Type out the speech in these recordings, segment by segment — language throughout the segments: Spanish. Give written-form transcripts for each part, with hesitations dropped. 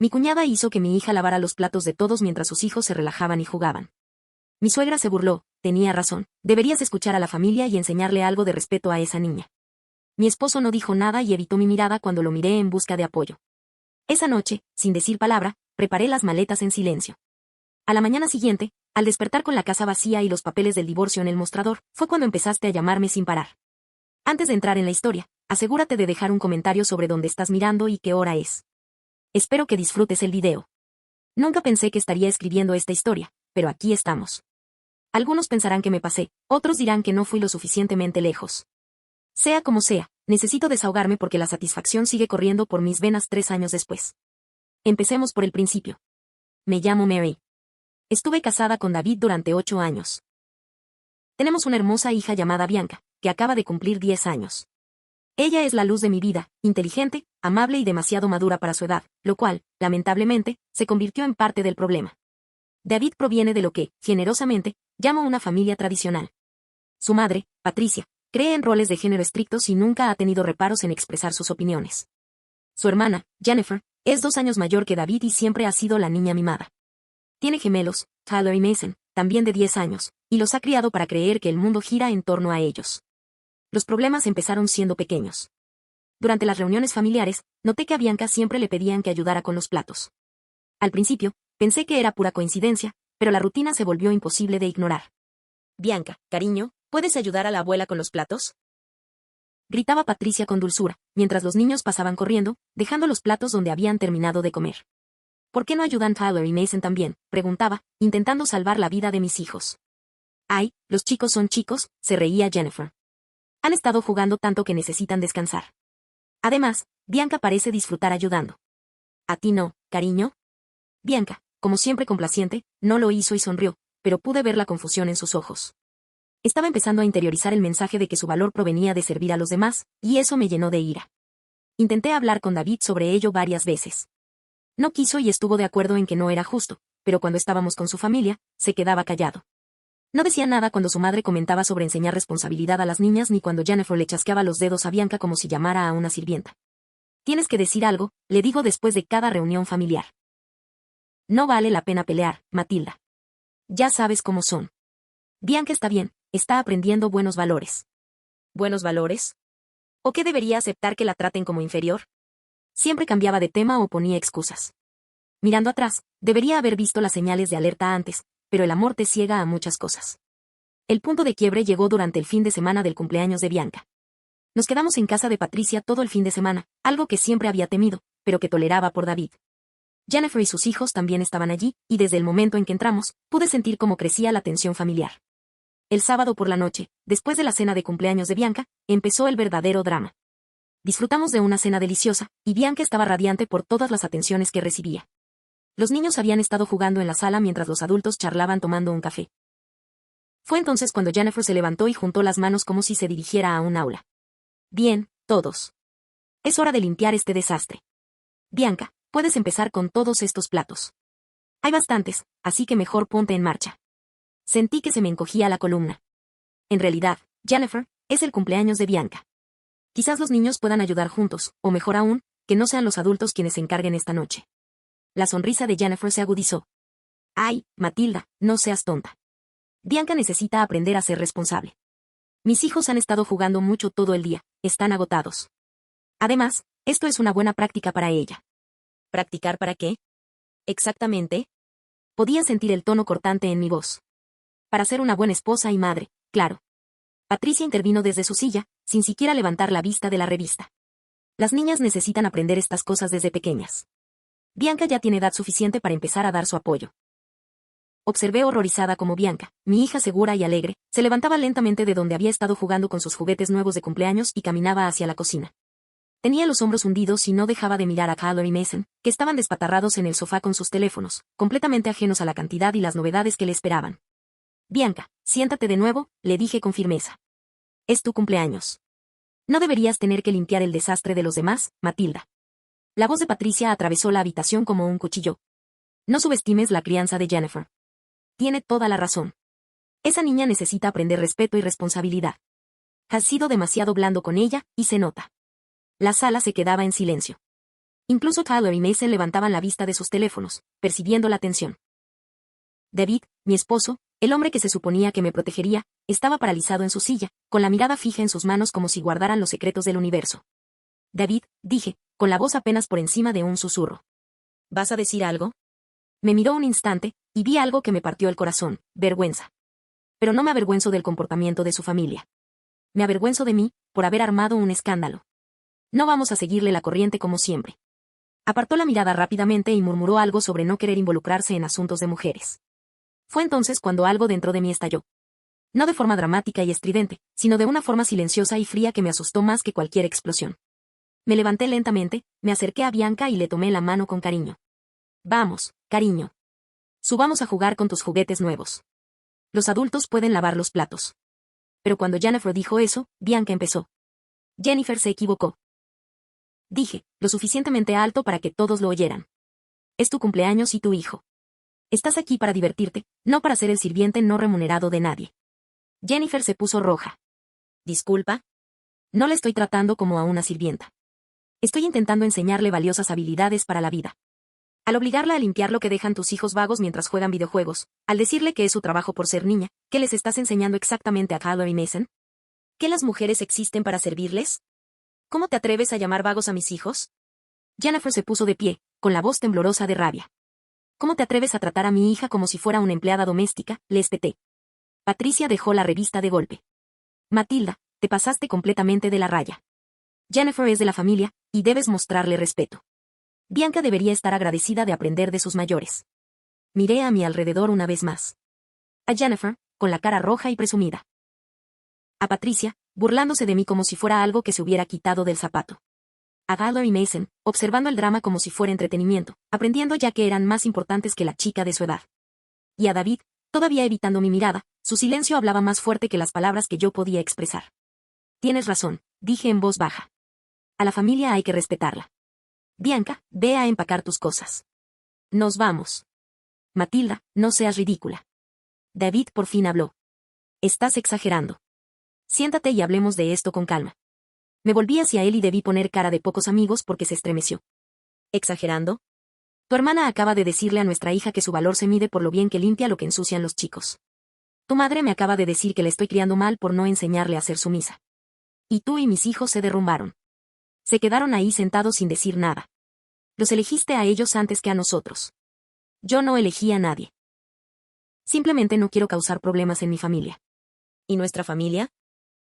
Mi cuñada hizo que mi hija lavara los platos de todos mientras sus hijos se relajaban y jugaban. Mi suegra se burló, tenía razón, deberías escuchar a la familia y enseñarle algo de respeto a esa niña. Mi esposo no dijo nada y evitó mi mirada cuando lo miré en busca de apoyo. Esa noche, sin decir palabra, preparé las maletas en silencio. A la mañana siguiente, al despertar con la casa vacía y los papeles del divorcio en el mostrador, fue cuando empezaste a llamarme sin parar. Antes de entrar en la historia, asegúrate de dejar un comentario sobre dónde estás mirando y qué hora es. Espero que disfrutes el video. Nunca pensé que estaría escribiendo esta historia, pero aquí estamos. Algunos pensarán que me pasé, otros dirán que no fui lo suficientemente lejos. Sea como sea, necesito desahogarme porque la satisfacción sigue corriendo por mis venas 3 años después. Empecemos por el principio. Me llamo Mary. Estuve casada con David durante 8 años. Tenemos una hermosa hija llamada Bianca, que acaba de cumplir 10 años. Ella es la luz de mi vida, inteligente, amable y demasiado madura para su edad, lo cual, lamentablemente, se convirtió en parte del problema. David proviene de lo que, generosamente, llamo una familia tradicional. Su madre, Patricia, cree en roles de género estrictos y nunca ha tenido reparos en expresar sus opiniones. Su hermana, Jennifer, es 2 años mayor que David y siempre ha sido la niña mimada. Tiene gemelos, Tyler y Mason, también de 10 años, y los ha criado para creer que el mundo gira en torno a ellos. Los problemas empezaron siendo pequeños. Durante las reuniones familiares, noté que a Bianca siempre le pedían que ayudara con los platos. Al principio, pensé que era pura coincidencia, pero la rutina se volvió imposible de ignorar. Bianca, cariño, ¿puedes ayudar a la abuela con los platos? Gritaba Patricia con dulzura, mientras los niños pasaban corriendo, dejando los platos donde habían terminado de comer. ¿Por qué no ayudan Tyler y Mason también?, preguntaba, intentando salvar la vida de mis hijos. Ay, los chicos son chicos, se reía Jennifer. Han estado jugando tanto que necesitan descansar. Además, Bianca parece disfrutar ayudando. ¿A ti no, cariño? Bianca, como siempre complaciente, no lo hizo y sonrió, pero pude ver la confusión en sus ojos. Estaba empezando a interiorizar el mensaje de que su valor provenía de servir a los demás, y eso me llenó de ira. Intenté hablar con David sobre ello varias veces. No quiso y estuvo de acuerdo en que no era justo, pero cuando estábamos con su familia, se quedaba callado. No decía nada cuando su madre comentaba sobre enseñar responsabilidad a las niñas ni cuando Jennifer le chasqueaba los dedos a Bianca como si llamara a una sirvienta. Tienes que decir algo, le digo después de cada reunión familiar. No vale la pena pelear, Matilda. Ya sabes cómo son. Bianca está bien, está aprendiendo buenos valores. ¿Buenos valores? ¿O qué debería aceptar que la traten como inferior? Siempre cambiaba de tema o ponía excusas. Mirando atrás, debería haber visto las señales de alerta antes, pero el amor te ciega a muchas cosas. El punto de quiebre llegó durante el fin de semana del cumpleaños de Bianca. Nos quedamos en casa de Patricia todo el fin de semana, algo que siempre había temido, pero que toleraba por David. Jennifer y sus hijos también estaban allí, y desde el momento en que entramos, pude sentir cómo crecía la tensión familiar. El sábado por la noche, después de la cena de cumpleaños de Bianca, empezó el verdadero drama. Disfrutamos de una cena deliciosa, y Bianca estaba radiante por todas las atenciones que recibía. Los niños habían estado jugando en la sala mientras los adultos charlaban tomando un café. Fue entonces cuando Jennifer se levantó y juntó las manos como si se dirigiera a un aula. Bien, todos. Es hora de limpiar este desastre. Bianca, puedes empezar con todos estos platos. Hay bastantes, así que mejor ponte en marcha. Sentí que se me encogía la columna. En realidad, Jennifer, es el cumpleaños de Bianca. Quizás los niños puedan ayudar juntos, o mejor aún, que no sean los adultos quienes se encarguen esta noche. La sonrisa de Jennifer se agudizó. Ay, Matilda, no seas tonta. Bianca necesita aprender a ser responsable. Mis hijos han estado jugando mucho todo el día, están agotados. Además, esto es una buena práctica para ella. ¿Practicar para qué? Exactamente. Podía sentir el tono cortante en mi voz. Para ser una buena esposa y madre, claro. Patricia intervino desde su silla, sin siquiera levantar la vista de la revista. Las niñas necesitan aprender estas cosas desde pequeñas. Bianca ya tiene edad suficiente para empezar a dar su apoyo. Observé horrorizada como Bianca, mi hija segura y alegre, se levantaba lentamente de donde había estado jugando con sus juguetes nuevos de cumpleaños y caminaba hacia la cocina. Tenía los hombros hundidos y no dejaba de mirar a Tyler y Mason, que estaban despatarrados en el sofá con sus teléfonos, completamente ajenos a la cantidad y las novedades que le esperaban. Bianca, siéntate de nuevo, le dije con firmeza. Es tu cumpleaños. No deberías tener que limpiar el desastre de los demás, Matilda. La voz de Patricia atravesó la habitación como un cuchillo. No subestimes la crianza de Jennifer. Tiene toda la razón. Esa niña necesita aprender respeto y responsabilidad. Has sido demasiado blando con ella, y se nota. La sala se quedaba en silencio. Incluso Tyler y Mason levantaban la vista de sus teléfonos, percibiendo la tensión. David, mi esposo, el hombre que se suponía que me protegería, estaba paralizado en su silla, con la mirada fija en sus manos como si guardaran los secretos del universo. David, dije, con la voz apenas por encima de un susurro. ¿Vas a decir algo? Me miró un instante, y vi algo que me partió el corazón, vergüenza. Pero no me avergüenzo del comportamiento de su familia. Me avergüenzo de mí, por haber armado un escándalo. No vamos a seguirle la corriente como siempre. Apartó la mirada rápidamente y murmuró algo sobre no querer involucrarse en asuntos de mujeres. Fue entonces cuando algo dentro de mí estalló. No de forma dramática y estridente, sino de una forma silenciosa y fría que me asustó más que cualquier explosión. Me levanté lentamente, me acerqué a Bianca y le tomé la mano con cariño. Vamos, cariño. Subamos a jugar con tus juguetes nuevos. Los adultos pueden lavar los platos. Pero cuando Jennifer dijo eso, Bianca empezó. Jennifer se equivocó. Dije, lo suficientemente alto para que todos lo oyeran. Es tu cumpleaños y tu hijo. Estás aquí para divertirte, no para ser el sirviente no remunerado de nadie. Jennifer se puso roja. Disculpa. No le estoy tratando como a una sirvienta. Estoy intentando enseñarle valiosas habilidades para la vida. Al obligarla a limpiar lo que dejan tus hijos vagos mientras juegan videojuegos, al decirle que es su trabajo por ser niña, ¿qué les estás enseñando exactamente a Tyler y Mason? ¿Que las mujeres existen para servirles? ¿Cómo te atreves a llamar vagos a mis hijos? Jennifer se puso de pie, con la voz temblorosa de rabia. ¿Cómo te atreves a tratar a mi hija como si fuera una empleada doméstica? Le espeté. Patricia dejó la revista de golpe. Matilda, te pasaste completamente de la raya. Jennifer es de la familia, y debes mostrarle respeto. Bianca debería estar agradecida de aprender de sus mayores. Miré a mi alrededor una vez más. A Jennifer, con la cara roja y presumida. A Patricia, burlándose de mí como si fuera algo que se hubiera quitado del zapato. A Tyler y Mason, observando el drama como si fuera entretenimiento, aprendiendo ya que eran más importantes que la chica de su edad. Y a David, todavía evitando mi mirada, su silencio hablaba más fuerte que las palabras que yo podía expresar. Tienes razón, dije en voz baja. A la familia hay que respetarla. Bianca, ve a empacar tus cosas. Nos vamos. Matilda, no seas ridícula. David por fin habló. Estás exagerando. Siéntate y hablemos de esto con calma. Me volví hacia él y debí poner cara de pocos amigos porque se estremeció. ¿Exagerando? Tu hermana acaba de decirle a nuestra hija que su valor se mide por lo bien que limpia lo que ensucian los chicos. Tu madre me acaba de decir que la estoy criando mal por no enseñarle a ser sumisa. Y tú y mis hijos se derrumbaron. Se quedaron ahí sentados sin decir nada. Los elegiste a ellos antes que a nosotros. Yo no elegí a nadie. Simplemente no quiero causar problemas en mi familia. ¿Y nuestra familia?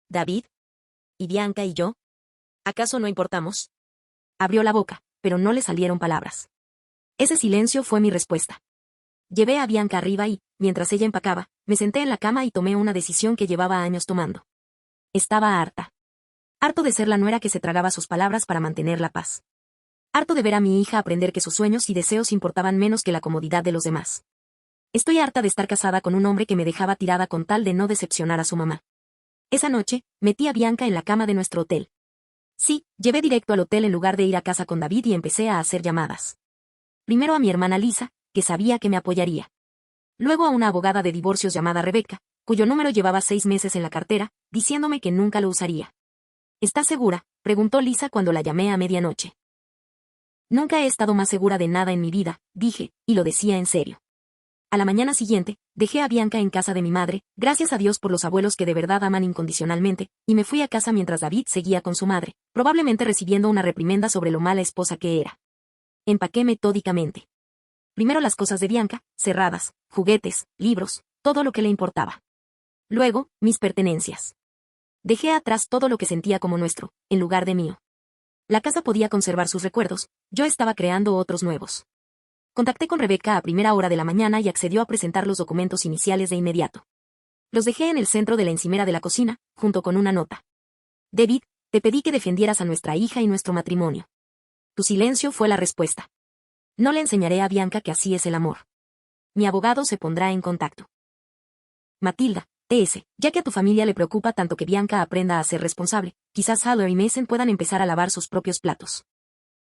¿David? ¿Y Bianca y yo? ¿Acaso no importamos? Abrió la boca, pero no le salieron palabras. Ese silencio fue mi respuesta. Llevé a Bianca arriba y, mientras ella empacaba, me senté en la cama y tomé una decisión que llevaba años tomando. Estaba harta. Harto de ser la nuera que se tragaba sus palabras para mantener la paz. Harto de ver a mi hija aprender que sus sueños y deseos importaban menos que la comodidad de los demás. Estoy harta de estar casada con un hombre que me dejaba tirada con tal de no decepcionar a su mamá. Esa noche, metí a Bianca en la cama de nuestro hotel. Sí, llevé directo al hotel en lugar de ir a casa con David y empecé a hacer llamadas. Primero a mi hermana Lisa, que sabía que me apoyaría. Luego a una abogada de divorcios llamada Rebecca, cuyo número llevaba 6 meses en la cartera, diciéndome que nunca lo usaría. ¿Estás segura?, preguntó Lisa cuando la llamé a medianoche. Nunca he estado más segura de nada en mi vida, dije, y lo decía en serio. A la mañana siguiente, dejé a Bianca en casa de mi madre, gracias a Dios por los abuelos que de verdad aman incondicionalmente, y me fui a casa mientras David seguía con su madre, probablemente recibiendo una reprimenda sobre lo mala esposa que era. Empaqué metódicamente. Primero las cosas de Bianca, cerradas, juguetes, libros, todo lo que le importaba. Luego, mis pertenencias. Dejé atrás todo lo que sentía como nuestro, en lugar de mío. La casa podía conservar sus recuerdos, yo estaba creando otros nuevos. Contacté con Rebecca a primera hora de la mañana y accedió a presentar los documentos iniciales de inmediato. Los dejé en el centro de la encimera de la cocina, junto con una nota. David, te pedí que defendieras a nuestra hija y nuestro matrimonio. Tu silencio fue la respuesta. No le enseñaré a Bianca que así es el amor. Mi abogado se pondrá en contacto. Matilda, T.S., ya que a tu familia le preocupa tanto que Bianca aprenda a ser responsable, quizás Tyler y Mason puedan empezar a lavar sus propios platos.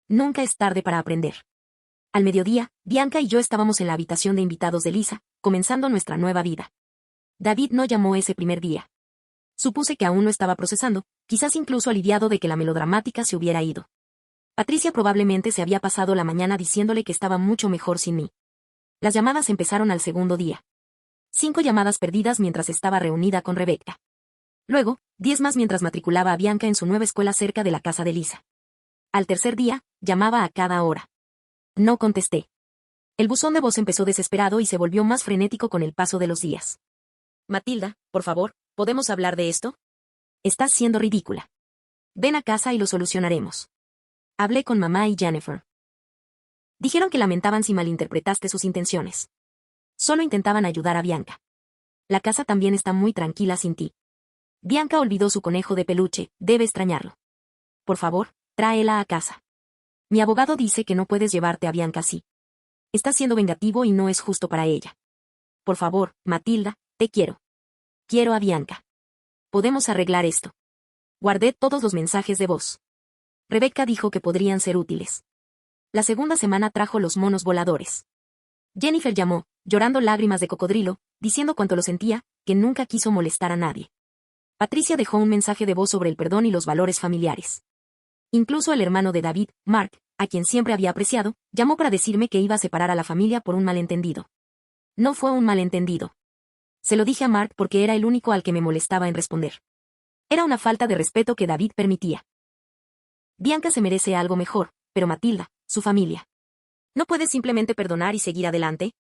Nunca es tarde para aprender. Al mediodía, Bianca y yo estábamos en la habitación de invitados de Lisa, comenzando nuestra nueva vida. David no llamó ese primer día. Supuse que aún lo estaba procesando, quizás incluso aliviado de que la melodramática se hubiera ido. Patricia probablemente se había pasado la mañana diciéndole que estaba mucho mejor sin mí. Las llamadas empezaron al segundo día. 5 llamadas perdidas mientras estaba reunida con Rebecca. Luego, 10 más mientras matriculaba a Bianca en su nueva escuela cerca de la casa de Lisa. Al tercer día, llamaba a cada hora. No contesté. El buzón de voz empezó desesperado y se volvió más frenético con el paso de los días. Matilda, por favor, ¿podemos hablar de esto? Estás siendo ridícula. Ven a casa y lo solucionaremos. Hablé con mamá y Jennifer. Dijeron que lamentaban si malinterpretaste sus intenciones. Solo intentaban ayudar a Bianca. La casa también está muy tranquila sin ti. Bianca olvidó su conejo de peluche, debe extrañarlo. Por favor, tráela a casa. Mi abogado dice que no puedes llevarte a Bianca así. Estás siendo vengativo y no es justo para ella. Por favor, Matilda, te quiero. Quiero a Bianca. Podemos arreglar esto. Guardé todos los mensajes de voz. Rebecca dijo que podrían ser útiles. La segunda semana trajo los monos voladores. Jennifer llamó, llorando lágrimas de cocodrilo, diciendo cuánto lo sentía, que nunca quiso molestar a nadie. Patricia dejó un mensaje de voz sobre el perdón y los valores familiares. Incluso el hermano de David, Mark, a quien siempre había apreciado, llamó para decirme que iba a separar a la familia por un malentendido. No fue un malentendido. Se lo dije a Mark porque era el único al que me molestaba en responder. Era una falta de respeto que David permitía. Bianca se merece algo mejor, pero Matilda, su familia. ¿No puedes simplemente perdonar y seguir adelante?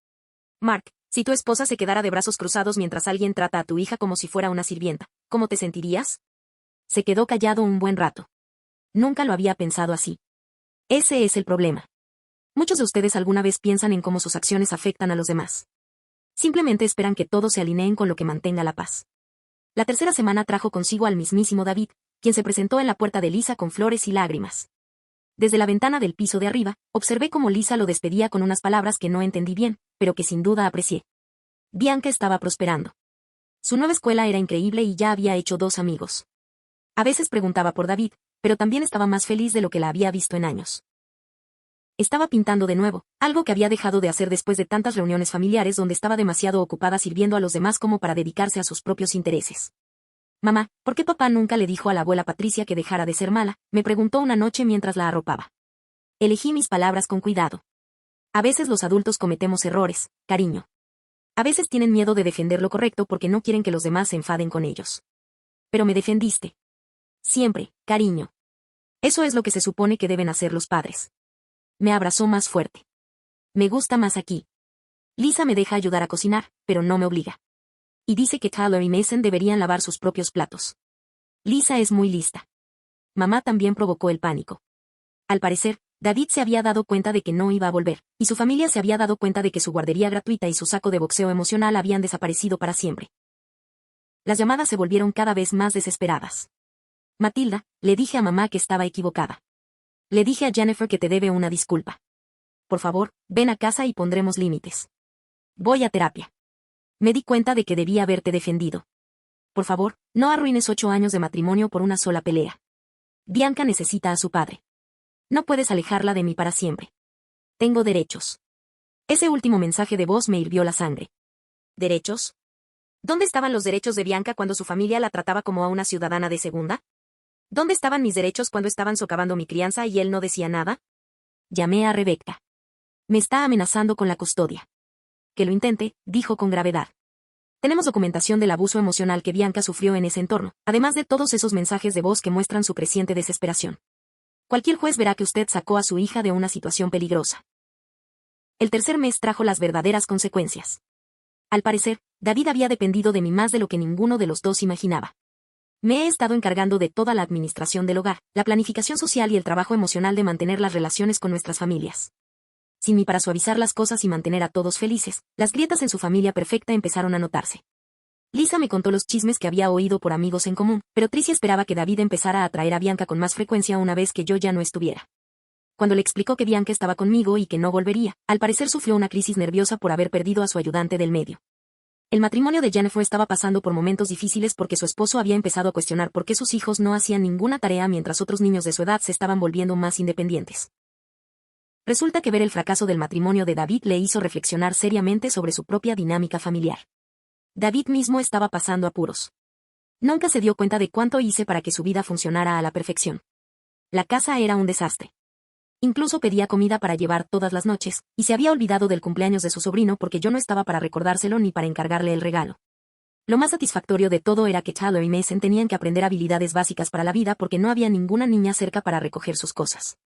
Mark, si tu esposa se quedara de brazos cruzados mientras alguien trata a tu hija como si fuera una sirvienta, ¿cómo te sentirías? Se quedó callado un buen rato. Nunca lo había pensado así. Ese es el problema. Muchos de ustedes alguna vez piensan en cómo sus acciones afectan a los demás. Simplemente esperan que todos se alineen con lo que mantenga la paz. La tercera semana trajo consigo al mismísimo David, quien se presentó en la puerta de Lisa con flores y lágrimas. Desde la ventana del piso de arriba, observé cómo Lisa lo despedía con unas palabras que no entendí bien, pero que sin duda aprecié. Bianca estaba prosperando. Su nueva escuela era increíble y ya había hecho 2 amigos. A veces preguntaba por David, pero también estaba más feliz de lo que la había visto en años. Estaba pintando de nuevo, algo que había dejado de hacer después de tantas reuniones familiares donde estaba demasiado ocupada sirviendo a los demás como para dedicarse a sus propios intereses. Mamá, ¿por qué papá nunca le dijo a la abuela Patricia que dejara de ser mala?, me preguntó una noche mientras la arropaba. Elegí mis palabras con cuidado. A veces los adultos cometemos errores, cariño. A veces tienen miedo de defender lo correcto porque no quieren que los demás se enfaden con ellos. Pero me defendiste. Siempre, cariño. Eso es lo que se supone que deben hacer los padres. Me abrazó más fuerte. Me gusta más aquí. Lisa me deja ayudar a cocinar, pero no me obliga. Y dice que Tyler y Mason deberían lavar sus propios platos. Lisa es muy lista. Mamá también provocó el pánico. Al parecer, David se había dado cuenta de que no iba a volver, y su familia se había dado cuenta de que su guardería gratuita y su saco de boxeo emocional habían desaparecido para siempre. Las llamadas se volvieron cada vez más desesperadas. Matilda, le dije a mamá que estaba equivocada. Le dije a Jennifer que te debe una disculpa. Por favor, ven a casa y pondremos límites. Voy a terapia. Me di cuenta de que debía haberte defendido. Por favor, no arruines 8 años de matrimonio por una sola pelea. Bianca necesita a su padre. No puedes alejarla de mí para siempre. Tengo derechos. Ese último mensaje de voz me hirvió la sangre. ¿Derechos? ¿Dónde estaban los derechos de Bianca cuando su familia la trataba como a una ciudadana de segunda? ¿Dónde estaban mis derechos cuando estaban socavando mi crianza y él no decía nada? Llamé a Rebecca. Me está amenazando con la custodia. Que lo intente, dijo con gravedad. Tenemos documentación del abuso emocional que Bianca sufrió en ese entorno, además de todos esos mensajes de voz que muestran su creciente desesperación. Cualquier juez verá que usted sacó a su hija de una situación peligrosa. El tercer mes trajo las verdaderas consecuencias. Al parecer, David había dependido de mí más de lo que ninguno de los dos imaginaba. Me he estado encargando de toda la administración del hogar, la planificación social y el trabajo emocional de mantener las relaciones con nuestras familias. Sin mí para suavizar las cosas y mantener a todos felices, las grietas en su familia perfecta empezaron a notarse. Lisa me contó los chismes que había oído por amigos en común, pero Tricia esperaba que David empezara a atraer a Bianca con más frecuencia una vez que yo ya no estuviera. Cuando le explicó que Bianca estaba conmigo y que no volvería, al parecer sufrió una crisis nerviosa por haber perdido a su ayudante del medio. El matrimonio de Jennifer estaba pasando por momentos difíciles porque su esposo había empezado a cuestionar por qué sus hijos no hacían ninguna tarea mientras otros niños de su edad se estaban volviendo más independientes. Resulta que ver el fracaso del matrimonio de David le hizo reflexionar seriamente sobre su propia dinámica familiar. David mismo estaba pasando apuros. Nunca se dio cuenta de cuánto hice para que su vida funcionara a la perfección. La casa era un desastre. Incluso pedía comida para llevar todas las noches, y se había olvidado del cumpleaños de su sobrino porque yo no estaba para recordárselo ni para encargarle el regalo. Lo más satisfactorio de todo era que Tyler y Mason tenían que aprender habilidades básicas para la vida porque no había ninguna niña cerca para recoger sus cosas.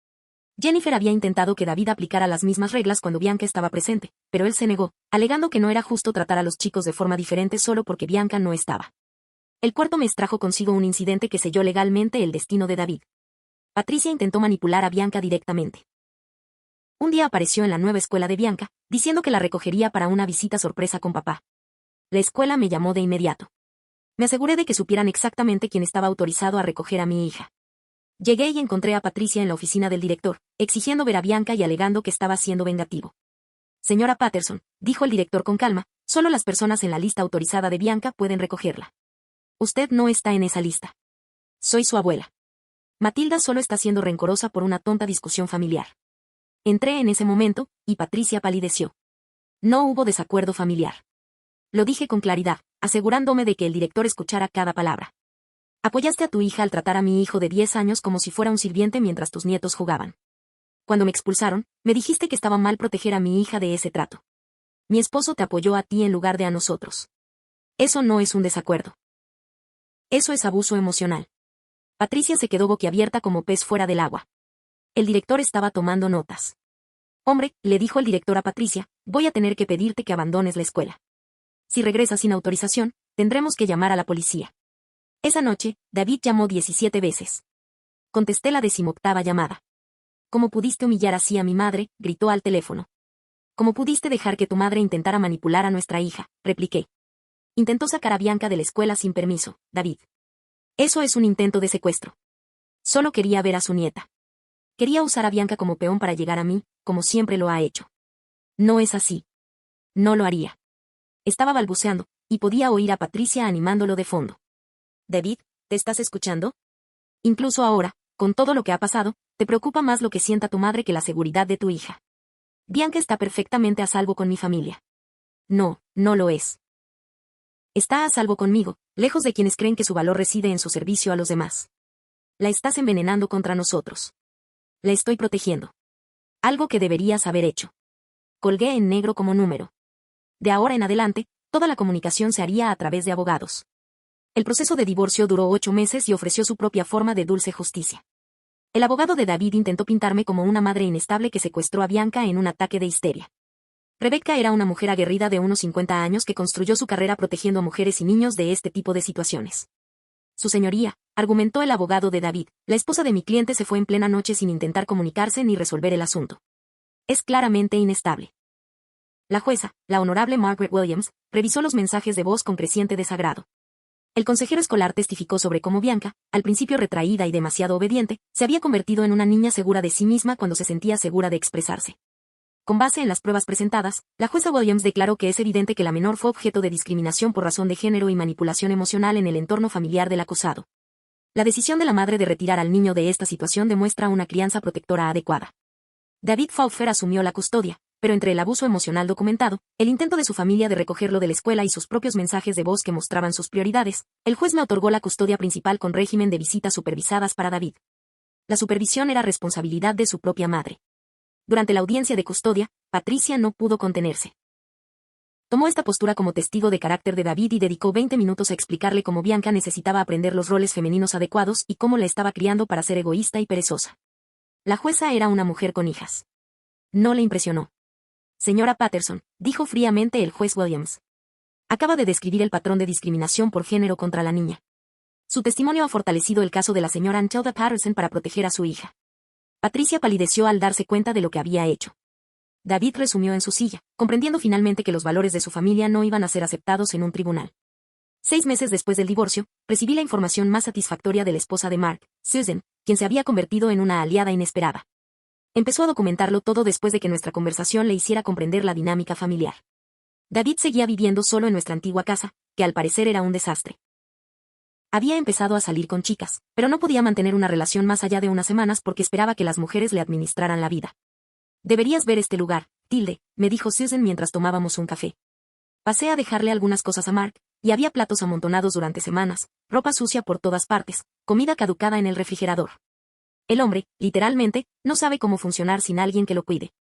Jennifer había intentado que David aplicara las mismas reglas cuando Bianca estaba presente, pero él se negó, alegando que no era justo tratar a los chicos de forma diferente solo porque Bianca no estaba. El cuarto mes trajo consigo un incidente que selló legalmente el destino de David. Patricia intentó manipular a Bianca directamente. Un día apareció en la nueva escuela de Bianca, diciendo que la recogería para una visita sorpresa con papá. La escuela me llamó de inmediato. Me aseguré de que supieran exactamente quién estaba autorizado a recoger a mi hija. Llegué y encontré a Patricia en la oficina del director, exigiendo ver a Bianca y alegando que estaba siendo vengativo. Señora Patterson, dijo el director con calma, solo las personas en la lista autorizada de Bianca pueden recogerla. Usted no está en esa lista. Soy su abuela. Matilda solo está siendo rencorosa por una tonta discusión familiar. Entré en ese momento, y Patricia palideció. No hubo desacuerdo familiar. Lo dije con claridad, asegurándome de que el director escuchara cada palabra. Apoyaste a tu hija al tratar a mi hijo de 10 años como si fuera un sirviente mientras tus nietos jugaban. Cuando me expulsaron, me dijiste que estaba mal proteger a mi hija de ese trato. Mi esposo te apoyó a ti en lugar de a nosotros. Eso no es un desacuerdo. Eso es abuso emocional. Patricia se quedó boquiabierta como pez fuera del agua. El director estaba tomando notas. Hombre, le dijo el director a Patricia, voy a tener que pedirte que abandones la escuela. Si regresas sin autorización, tendremos que llamar a la policía. Esa noche, David llamó 17 veces. Contesté la 18ª llamada. ¿Cómo pudiste humillar así a mi madre?, gritó al teléfono. ¿Cómo pudiste dejar que tu madre intentara manipular a nuestra hija?, repliqué. Intentó sacar a Bianca de la escuela sin permiso, David. Eso es un intento de secuestro. Solo quería ver a su nieta. Quería usar a Bianca como peón para llegar a mí, como siempre lo ha hecho. No es así. No lo haría. Estaba balbuceando, y podía oír a Patricia animándolo de fondo. David, ¿te estás escuchando? Incluso ahora, con todo lo que ha pasado, te preocupa más lo que sienta tu madre que la seguridad de tu hija. Bianca está perfectamente a salvo con mi familia. No, no lo es. Está a salvo conmigo, lejos de quienes creen que su valor reside en su servicio a los demás. La estás envenenando contra nosotros. La estoy protegiendo. Algo que deberías haber hecho. Colgué en negro como número. De ahora en adelante, toda la comunicación se haría a través de abogados. El proceso de divorcio duró 8 meses y ofreció su propia forma de dulce justicia. El abogado de David intentó pintarme como una madre inestable que secuestró a Bianca en un ataque de histeria. Rebecca era una mujer aguerrida de unos 50 años que construyó su carrera protegiendo a mujeres y niños de este tipo de situaciones. Su señoría, argumentó el abogado de David, la esposa de mi cliente se fue en plena noche sin intentar comunicarse ni resolver el asunto. Es claramente inestable. La jueza, la honorable Margaret Williams, revisó los mensajes de voz con creciente desagrado. El consejero escolar testificó sobre cómo Bianca, al principio retraída y demasiado obediente, se había convertido en una niña segura de sí misma cuando se sentía segura de expresarse. Con base en las pruebas presentadas, la jueza Williams declaró que es evidente que la menor fue objeto de discriminación por razón de género y manipulación emocional en el entorno familiar del acusado. La decisión de la madre de retirar al niño de esta situación demuestra una crianza protectora adecuada. David Pfeiffer asumió la custodia, pero entre el abuso emocional documentado, el intento de su familia de recogerlo de la escuela y sus propios mensajes de voz que mostraban sus prioridades, el juez me otorgó la custodia principal con régimen de visitas supervisadas para David. La supervisión era responsabilidad de su propia madre. Durante la audiencia de custodia, Patricia no pudo contenerse. Tomó esta postura como testigo de carácter de David y dedicó 20 minutos a explicarle cómo Bianca necesitaba aprender los roles femeninos adecuados y cómo la estaba criando para ser egoísta y perezosa. La jueza era una mujer con hijas. No le impresionó. Señora Patterson, dijo fríamente el juez Williams. Acaba de describir el patrón de discriminación por género contra la niña. Su testimonio ha fortalecido el caso de la señora Matilda Patterson para proteger a su hija. Patricia palideció al darse cuenta de lo que había hecho. David resumió en su silla, comprendiendo finalmente que los valores de su familia no iban a ser aceptados en un tribunal. 6 meses después del divorcio, recibí la información más satisfactoria de la esposa de Mark, Susan, quien se había convertido en una aliada inesperada. Empezó a documentarlo todo después de que nuestra conversación le hiciera comprender la dinámica familiar. David seguía viviendo solo en nuestra antigua casa, que al parecer era un desastre. Había empezado a salir con chicas, pero no podía mantener una relación más allá de unas semanas porque esperaba que las mujeres le administraran la vida. Deberías ver este lugar, Tilde, me dijo Susan mientras tomábamos un café. Pasé a dejarle algunas cosas a Mark, y había platos amontonados durante semanas, ropa sucia por todas partes, comida caducada en el refrigerador. El hombre, literalmente, no sabe cómo funcionar sin alguien que lo cuide.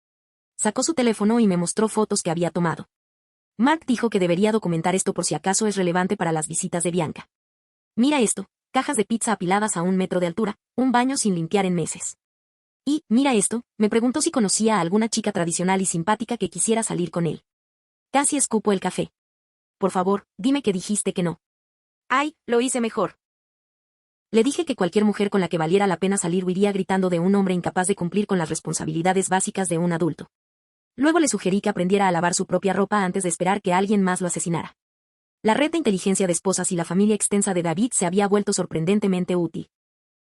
Sacó su teléfono y me mostró fotos que había tomado. Mark dijo que debería documentar esto por si acaso es relevante para las visitas de Bianca. Mira esto, cajas de pizza apiladas a 1 metro de altura, un baño sin limpiar en meses. Y, mira esto, me preguntó si conocía a alguna chica tradicional y simpática que quisiera salir con él. Casi escupo el café. Por favor, dime que dijiste que no. Ay, lo hice mejor. Le dije que cualquier mujer con la que valiera la pena salir huiría gritando de un hombre incapaz de cumplir con las responsabilidades básicas de un adulto. Luego le sugerí que aprendiera a lavar su propia ropa antes de esperar que alguien más lo asesinara. La red de inteligencia de esposas y la familia extensa de David se había vuelto sorprendentemente útil.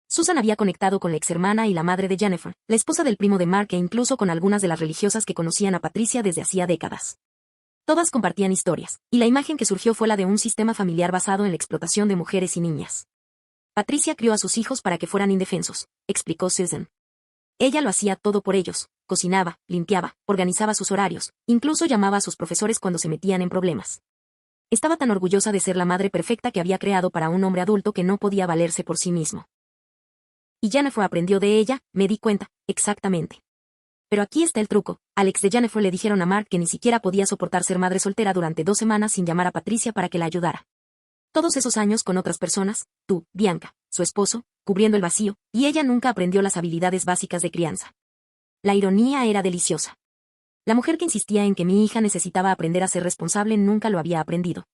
Susan había conectado con la exhermana y la madre de Jennifer, la esposa del primo de Mark e incluso con algunas de las religiosas que conocían a Patricia desde hacía décadas. Todas compartían historias, y la imagen que surgió fue la de un sistema familiar basado en la explotación de mujeres y niñas. Patricia crió a sus hijos para que fueran indefensos, explicó Susan. Ella lo hacía todo por ellos, cocinaba, limpiaba, organizaba sus horarios, incluso llamaba a sus profesores cuando se metían en problemas. Estaba tan orgullosa de ser la madre perfecta que había creado para un hombre adulto que no podía valerse por sí mismo. Y Jennifer aprendió de ella, me di cuenta, exactamente. Pero aquí está el truco. Alex de Jennifer le dijeron a Mark que ni siquiera podía soportar ser madre soltera durante 2 semanas sin llamar a Patricia para que la ayudara. Todos esos años con otras personas, tú, Bianca, su esposo, cubriendo el vacío, y ella nunca aprendió las habilidades básicas de crianza. La ironía era deliciosa. La mujer que insistía en que mi hija necesitaba aprender a ser responsable nunca lo había aprendido.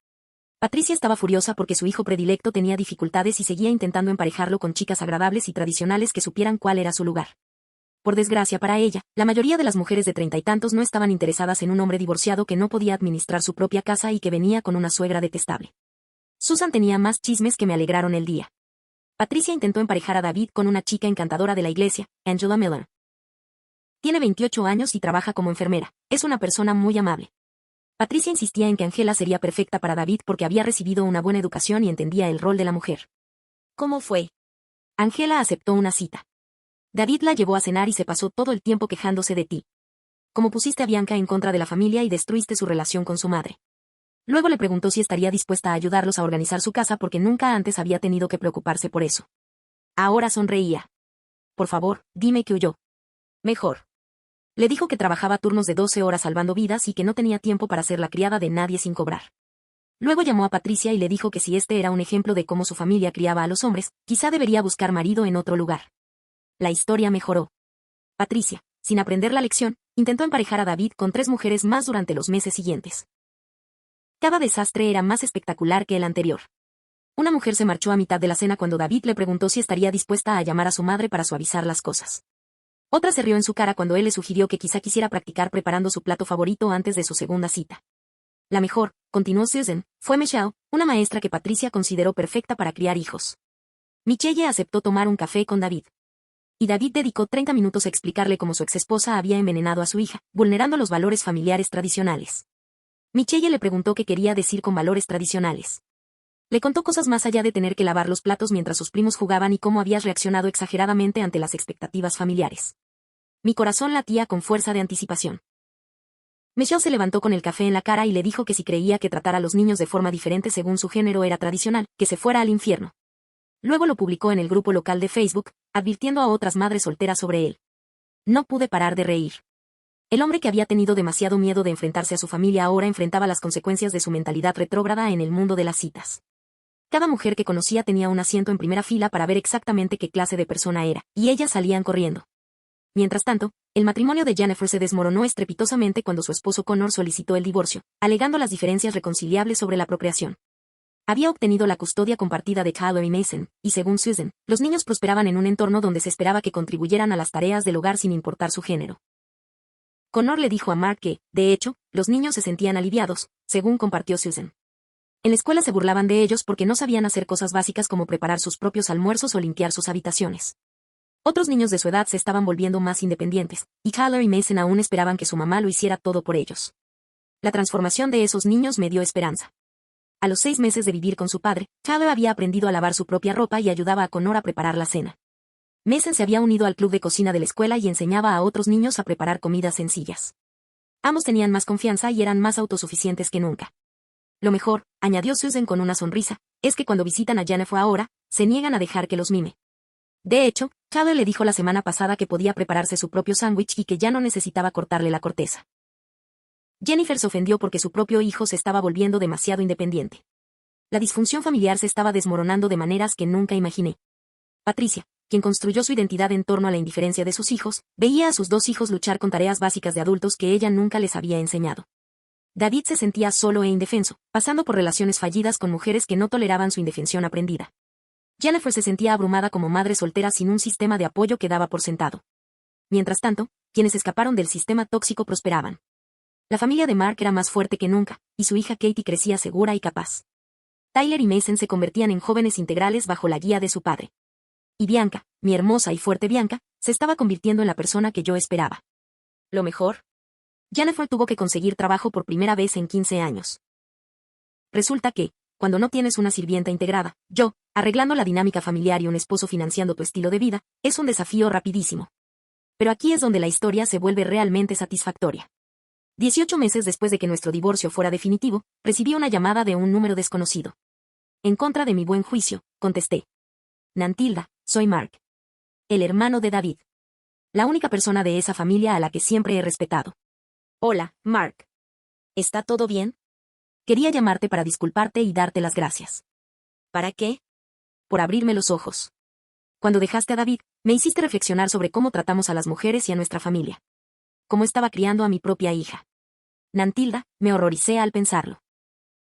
Patricia estaba furiosa porque su hijo predilecto tenía dificultades y seguía intentando emparejarlo con chicas agradables y tradicionales que supieran cuál era su lugar. Por desgracia para ella, la mayoría de las mujeres de 30 y tantos no estaban interesadas en un hombre divorciado que no podía administrar su propia casa y que venía con una suegra detestable. Susan tenía más chismes que me alegraron el día. Patricia intentó emparejar a David con una chica encantadora de la iglesia, Angela Miller. Tiene 28 años y trabaja como enfermera. Es una persona muy amable. Patricia insistía en que Angela sería perfecta para David porque había recibido una buena educación y entendía el rol de la mujer. ¿Cómo fue? Angela aceptó una cita. David la llevó a cenar y se pasó todo el tiempo quejándose de ti. Como pusiste a Bianca en contra de la familia y destruiste su relación con su madre. Luego le preguntó si estaría dispuesta a ayudarlos a organizar su casa porque nunca antes había tenido que preocuparse por eso. Ahora sonreía. Por favor, dime que huyó. Mejor. Le dijo que trabajaba turnos de 12 horas salvando vidas y que no tenía tiempo para ser la criada de nadie sin cobrar. Luego llamó a Patricia y le dijo que si este era un ejemplo de cómo su familia criaba a los hombres, quizá debería buscar marido en otro lugar. La historia mejoró. Patricia, sin aprender la lección, intentó emparejar a David con 3 mujeres más durante los meses siguientes. Cada desastre era más espectacular que el anterior. Una mujer se marchó a mitad de la cena cuando David le preguntó si estaría dispuesta a llamar a su madre para suavizar las cosas. Otra se rió en su cara cuando él le sugirió que quizá quisiera practicar preparando su plato favorito antes de su segunda cita. La mejor, continuó Susan, fue Michelle, una maestra que Patricia consideró perfecta para criar hijos. Michelle aceptó tomar un café con David. Y David dedicó 30 minutos a explicarle cómo su exesposa había envenenado a su hija, vulnerando los valores familiares tradicionales. Michelle le preguntó qué quería decir con valores tradicionales. Le contó cosas más allá de tener que lavar los platos mientras sus primos jugaban y cómo habías reaccionado exageradamente ante las expectativas familiares. Mi corazón latía con fuerza de anticipación. Michelle se levantó con el café en la cara y le dijo que si creía que tratar a los niños de forma diferente según su género era tradicional, que se fuera al infierno. Luego lo publicó en el grupo local de Facebook, advirtiendo a otras madres solteras sobre él. No pude parar de reír. El hombre que había tenido demasiado miedo de enfrentarse a su familia ahora enfrentaba las consecuencias de su mentalidad retrógrada en el mundo de las citas. Cada mujer que conocía tenía un asiento en primera fila para ver exactamente qué clase de persona era, y ellas salían corriendo. Mientras tanto, el matrimonio de Jennifer se desmoronó estrepitosamente cuando su esposo Connor solicitó el divorcio, alegando las diferencias reconciliables sobre la procreación. Había obtenido la custodia compartida de Tyler y Mason, y según Susan, los niños prosperaban en un entorno donde se esperaba que contribuyeran a las tareas del hogar sin importar su género. Connor le dijo a Mark que, de hecho, los niños se sentían aliviados, según compartió Susan. En la escuela se burlaban de ellos porque no sabían hacer cosas básicas como preparar sus propios almuerzos o limpiar sus habitaciones. Otros niños de su edad se estaban volviendo más independientes, y Tyler y Mason aún esperaban que su mamá lo hiciera todo por ellos. La transformación de esos niños me dio esperanza. A los 6 meses de vivir con su padre, Tyler había aprendido a lavar su propia ropa y ayudaba a Connor a preparar la cena. Mason se había unido al club de cocina de la escuela y enseñaba a otros niños a preparar comidas sencillas. Ambos tenían más confianza y eran más autosuficientes que nunca. Lo mejor, añadió Susan con una sonrisa, es que cuando visitan a Jennifer ahora, se niegan a dejar que los mime. De hecho, Chadwell le dijo la semana pasada que podía prepararse su propio sándwich y que ya no necesitaba cortarle la corteza. Jennifer se ofendió porque su propio hijo se estaba volviendo demasiado independiente. La disfunción familiar se estaba desmoronando de maneras que nunca imaginé. Patricia, quien construyó su identidad en torno a la indiferencia de sus hijos, veía a sus dos hijos luchar con tareas básicas de adultos que ella nunca les había enseñado. David se sentía solo e indefenso, pasando por relaciones fallidas con mujeres que no toleraban su indefensión aprendida. Jennifer se sentía abrumada como madre soltera sin un sistema de apoyo que daba por sentado. Mientras tanto, quienes escaparon del sistema tóxico prosperaban. La familia de Mark era más fuerte que nunca, y su hija Katie crecía segura y capaz. Tyler y Mason se convertían en jóvenes integrales bajo la guía de su padre. Y Bianca, mi hermosa y fuerte Bianca, se estaba convirtiendo en la persona que yo esperaba. ¿Lo mejor? Jennifer tuvo que conseguir trabajo por primera vez en 15 años. Resulta que, cuando no tienes una sirvienta integrada, arreglando la dinámica familiar y un esposo financiando tu estilo de vida, es un desafío rapidísimo. Pero aquí es donde la historia se vuelve realmente satisfactoria. 18 meses después de que nuestro divorcio fuera definitivo, recibí una llamada de un número desconocido. En contra de mi buen juicio, contesté. Nantilda, soy Mark. El hermano de David. La única persona de esa familia a la que siempre he respetado. Hola, Mark. ¿Está todo bien? Quería llamarte para disculparte y darte las gracias. ¿Para qué? Por abrirme los ojos. Cuando dejaste a David, me hiciste reflexionar sobre cómo tratamos a las mujeres y a nuestra familia. Cómo estaba criando a mi propia hija. Nantilda, me horroricé al pensarlo.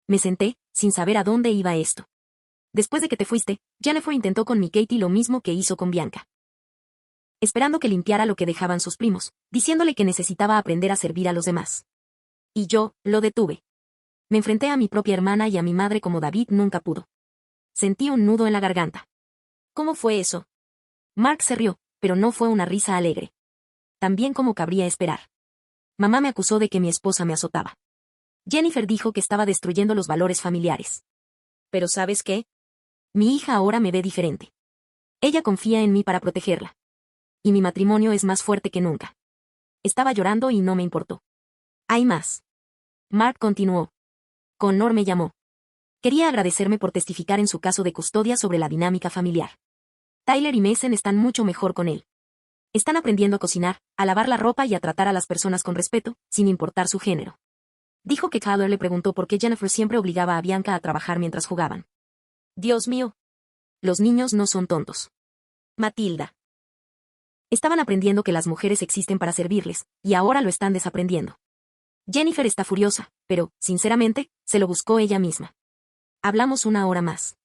Me senté, sin saber a dónde iba esto. Después de que te fuiste, Jennifer intentó con mi Katie lo mismo que hizo con Bianca. Esperando que limpiara lo que dejaban sus primos, diciéndole que necesitaba aprender a servir a los demás. Y yo, lo detuve. Me enfrenté a mi propia hermana y a mi madre como David nunca pudo. Sentí un nudo en la garganta. ¿Cómo fue eso? Mark se rió, pero no fue una risa alegre. También como cabría esperar. Mamá me acusó de que mi esposa me azotaba. Jennifer dijo que estaba destruyendo los valores familiares. Pero ¿sabes qué? Mi hija ahora me ve diferente. Ella confía en mí para protegerla. Y mi matrimonio es más fuerte que nunca. Estaba llorando y no me importó. Hay más. Mark continuó. Connor me llamó. Quería agradecerme por testificar en su caso de custodia sobre la dinámica familiar. Tyler y Mason están mucho mejor con él. Están aprendiendo a cocinar, a lavar la ropa y a tratar a las personas con respeto, sin importar su género. Dijo que Tyler le preguntó por qué Jennifer siempre obligaba a Bianca a trabajar mientras jugaban. Dios mío. Los niños no son tontos. Matilda. Estaban aprendiendo que las mujeres existen para servirles, y ahora lo están desaprendiendo. Jennifer está furiosa, pero, sinceramente, se lo buscó ella misma. Hablamos una hora más.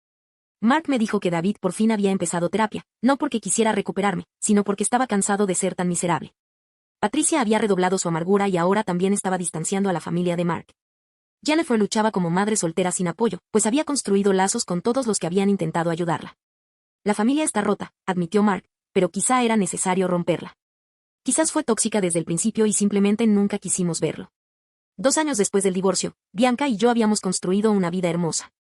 Mark me dijo que David por fin había empezado terapia, no porque quisiera recuperarme, sino porque estaba cansado de ser tan miserable. Patricia había redoblado su amargura y ahora también estaba distanciando a la familia de Mark. Jennifer luchaba como madre soltera sin apoyo, pues había construido lazos con todos los que habían intentado ayudarla. La familia está rota, admitió Mark, pero quizá era necesario romperla. Quizás fue tóxica desde el principio y simplemente nunca quisimos verlo. 2 años después del divorcio, Bianca y yo habíamos construido una vida hermosa.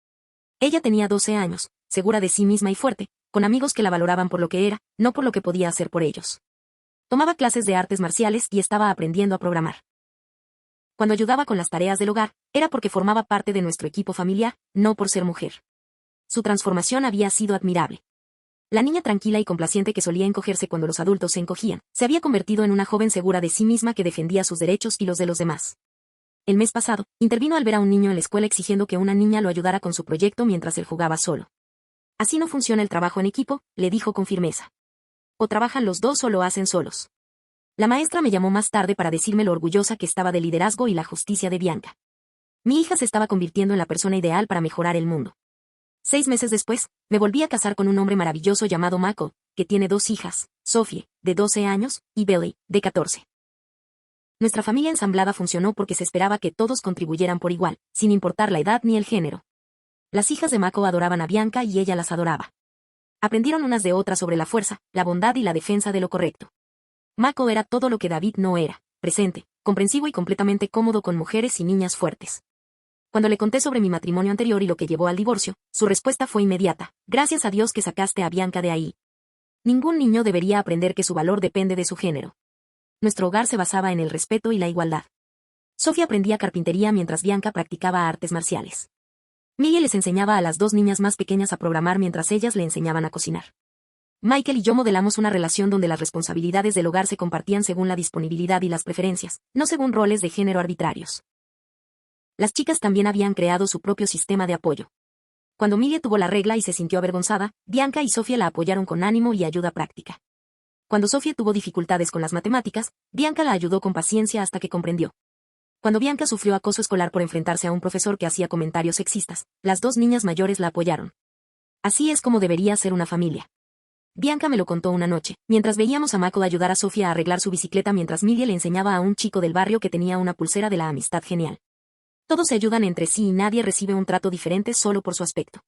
Ella tenía 12 años, segura de sí misma y fuerte, con amigos que la valoraban por lo que era, no por lo que podía hacer por ellos. Tomaba clases de artes marciales y estaba aprendiendo a programar. Cuando ayudaba con las tareas del hogar, era porque formaba parte de nuestro equipo familiar, no por ser mujer. Su transformación había sido admirable. La niña tranquila y complaciente que solía encogerse cuando los adultos se encogían, se había convertido en una joven segura de sí misma que defendía sus derechos y los de los demás. El mes pasado, intervino al ver a un niño en la escuela exigiendo que una niña lo ayudara con su proyecto mientras él jugaba solo. Así no funciona el trabajo en equipo, le dijo con firmeza. O trabajan los dos o lo hacen solos. La maestra me llamó más tarde para decirme lo orgullosa que estaba del liderazgo y la justicia de Bianca. Mi hija se estaba convirtiendo en la persona ideal para mejorar el mundo. 6 meses después, me volví a casar con un hombre maravilloso llamado Mako, que tiene 2 hijas, Sophie, de 12 años, y Billy, de 14. Nuestra familia ensamblada funcionó porque se esperaba que todos contribuyeran por igual, sin importar la edad ni el género. Las hijas de Mako adoraban a Bianca y ella las adoraba. Aprendieron unas de otras sobre la fuerza, la bondad y la defensa de lo correcto. Mako era todo lo que David no era, presente, comprensivo y completamente cómodo con mujeres y niñas fuertes. Cuando le conté sobre mi matrimonio anterior y lo que llevó al divorcio, su respuesta fue inmediata: gracias a Dios que sacaste a Bianca de ahí. Ningún niño debería aprender que su valor depende de su género. Nuestro hogar se basaba en el respeto y la igualdad. Sophie aprendía carpintería mientras Bianca practicaba artes marciales. Miguel les enseñaba a las 2 niñas más pequeñas a programar mientras ellas le enseñaban a cocinar. Michael y yo modelamos una relación donde las responsabilidades del hogar se compartían según la disponibilidad y las preferencias, no según roles de género arbitrarios. Las chicas también habían creado su propio sistema de apoyo. Cuando Millie tuvo la regla y se sintió avergonzada, Bianca y Sofía la apoyaron con ánimo y ayuda práctica. Cuando Sofía tuvo dificultades con las matemáticas, Bianca la ayudó con paciencia hasta que comprendió. Cuando Bianca sufrió acoso escolar por enfrentarse a un profesor que hacía comentarios sexistas, las dos niñas mayores la apoyaron. Así es como debería ser una familia. Bianca me lo contó una noche, mientras veíamos a Mako ayudar a Sofía a arreglar su bicicleta mientras Millie le enseñaba a un chico del barrio que tenía una pulsera de la amistad genial. Todos se ayudan entre sí y nadie recibe un trato diferente solo por su aspecto.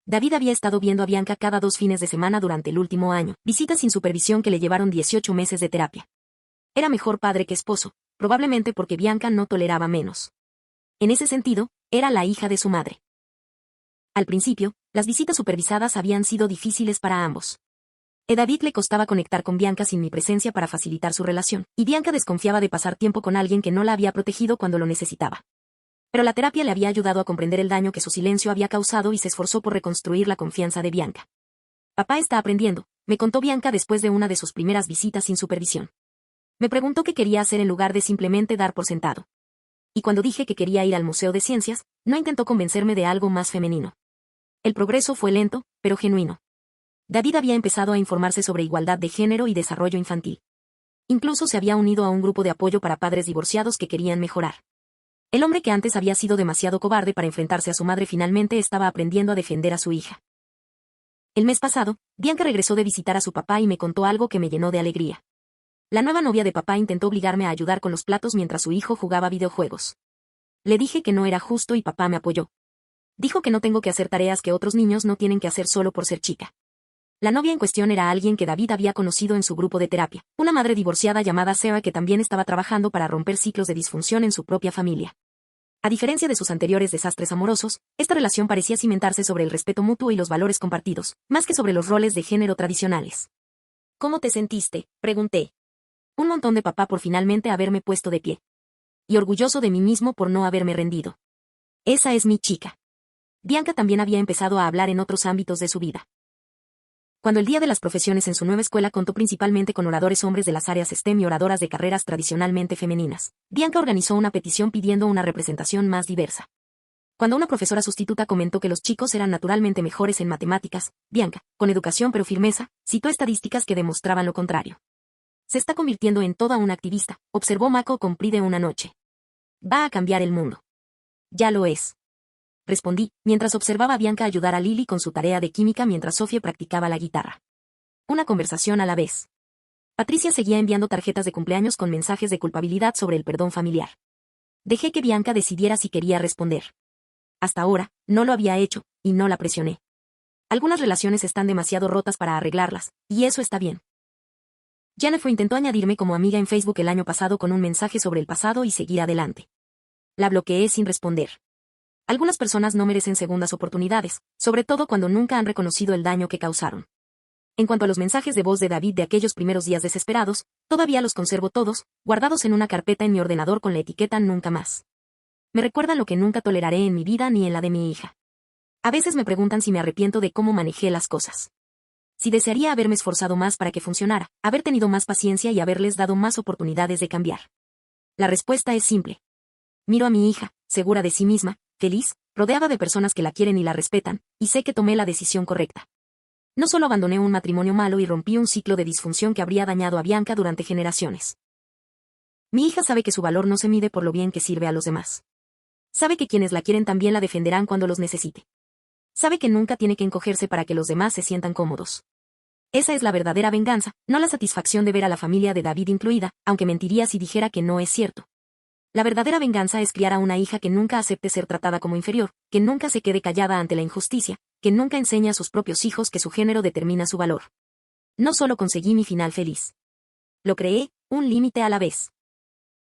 David había estado viendo a Bianca cada 2 fines de semana durante el último año, visitas sin supervisión que le llevaron 18 meses de terapia. Era mejor padre que esposo, probablemente porque Bianca no toleraba menos. En ese sentido, era la hija de su madre. Al principio, las visitas supervisadas habían sido difíciles para ambos. A David le costaba conectar con Bianca sin mi presencia para facilitar su relación, y Bianca desconfiaba de pasar tiempo con alguien que no la había protegido cuando lo necesitaba. Pero la terapia le había ayudado a comprender el daño que su silencio había causado y se esforzó por reconstruir la confianza de Bianca. Papá está aprendiendo, me contó Bianca después de una de sus primeras visitas sin supervisión. Me preguntó qué quería hacer en lugar de simplemente dar por sentado. Y cuando dije que quería ir al Museo de Ciencias, no intentó convencerme de algo más femenino. El progreso fue lento, pero genuino. David había empezado a informarse sobre igualdad de género y desarrollo infantil. Incluso se había unido a un grupo de apoyo para padres divorciados que querían mejorar. El hombre que antes había sido demasiado cobarde para enfrentarse a su madre finalmente estaba aprendiendo a defender a su hija. El mes pasado, Bianca regresó de visitar a su papá y me contó algo que me llenó de alegría. La nueva novia de papá intentó obligarme a ayudar con los platos mientras su hijo jugaba videojuegos. Le dije que no era justo y papá me apoyó. Dijo que no tengo que hacer tareas que otros niños no tienen que hacer solo por ser chica. La novia en cuestión era alguien que David había conocido en su grupo de terapia, una madre divorciada llamada Sarah que también estaba trabajando para romper ciclos de disfunción en su propia familia. A diferencia de sus anteriores desastres amorosos, esta relación parecía cimentarse sobre el respeto mutuo y los valores compartidos, más que sobre los roles de género tradicionales. ¿Cómo te sentiste?, pregunté. Un montón de papá por finalmente haberme puesto de pie. Y orgulloso de mí mismo por no haberme rendido. Esa es mi chica. Bianca también había empezado a hablar en otros ámbitos de su vida. Cuando el Día de las Profesiones en su nueva escuela contó principalmente con oradores hombres de las áreas STEM y oradoras de carreras tradicionalmente femeninas, Bianca organizó una petición pidiendo una representación más diversa. Cuando una profesora sustituta comentó que los chicos eran naturalmente mejores en matemáticas, Bianca, con educación pero firmeza, citó estadísticas que demostraban lo contrario. Se está convirtiendo en toda una activista, observó Mako con pride una noche. Va a cambiar el mundo. Ya lo es. Respondí, mientras observaba a Bianca ayudar a Lily con su tarea de química mientras Sofía practicaba la guitarra. Una conversación a la vez. Patricia seguía enviando tarjetas de cumpleaños con mensajes de culpabilidad sobre el perdón familiar. Dejé que Bianca decidiera si quería responder. Hasta ahora, no lo había hecho, y no la presioné. Algunas relaciones están demasiado rotas para arreglarlas, y eso está bien. Jennifer intentó añadirme como amiga en Facebook el año pasado con un mensaje sobre el pasado y seguir adelante. La bloqueé sin responder. Algunas personas no merecen segundas oportunidades, sobre todo cuando nunca han reconocido el daño que causaron. En cuanto a los mensajes de voz de David de aquellos primeros días desesperados, todavía los conservo todos, guardados en una carpeta en mi ordenador con la etiqueta nunca más. Me recuerdan lo que nunca toleraré en mi vida ni en la de mi hija. A veces me preguntan si me arrepiento de cómo manejé las cosas. Si desearía haberme esforzado más para que funcionara, haber tenido más paciencia y haberles dado más oportunidades de cambiar. La respuesta es simple. Miro a mi hija, segura de sí misma, feliz, rodeada de personas que la quieren y la respetan, y sé que tomé la decisión correcta. No solo abandoné un matrimonio malo y rompí un ciclo de disfunción que habría dañado a Bianca durante generaciones. Mi hija sabe que su valor no se mide por lo bien que sirve a los demás. Sabe que quienes la quieren también la defenderán cuando los necesite. Sabe que nunca tiene que encogerse para que los demás se sientan cómodos. Esa es la verdadera venganza, no la satisfacción de ver a la familia de David incluida, aunque mentiría si dijera que no es cierto. La verdadera venganza es criar a una hija que nunca acepte ser tratada como inferior, que nunca se quede callada ante la injusticia, que nunca enseñe a sus propios hijos que su género determina su valor. No solo conseguí mi final feliz. Lo creé, un límite a la vez.